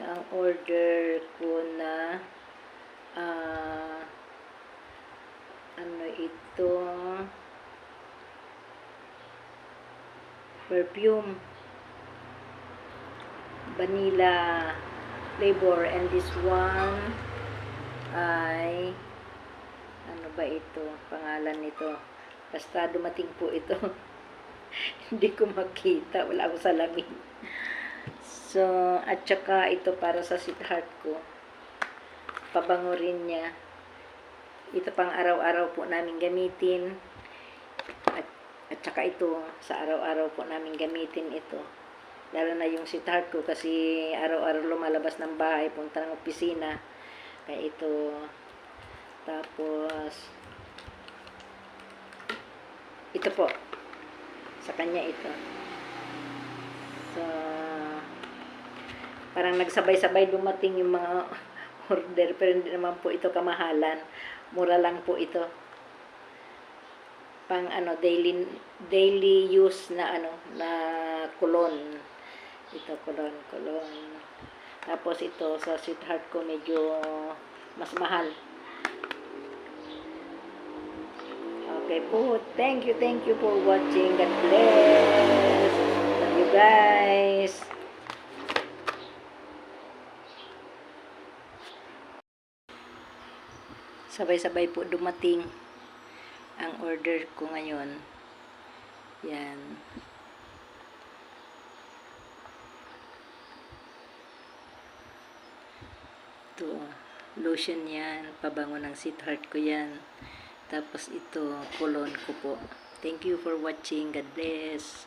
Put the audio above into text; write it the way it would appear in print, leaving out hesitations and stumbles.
ang order ko na ano ito, perfume, vanilla flavor, and this one ay ano ba ito, pangalan nito, basta dumating po ito. Hindi ko makita, wala akong salamin. So, at saka ito para sa sweetheart ko, pabango rin niya. Ito pang araw-araw po namin gamitin. At saka ito, sa araw-araw po namin gamitin ito. Lalo na yung sweetheart ko kasi araw-araw lumalabas ng bahay, punta ng opisina. Kaya ito, tapos, ito po, sa kanya ito. So, parang nagsabay-sabay dumating yung mga order, pero hindi naman po ito kamahalan. Mura lang po ito. Pang ano, daily use na ano, na kulon. Ito, kulon. Tapos ito, sa sweetheart ko, medyo mas mahal. Okay po. Thank you for watching. God bless. Love you guys. Sabay-sabay po dumating ang order ko ngayon. Yan. Ito, lotion yan. Pabango ng sweetheart ko yan. Tapos ito, cologne ko po. Thank you for watching. God bless.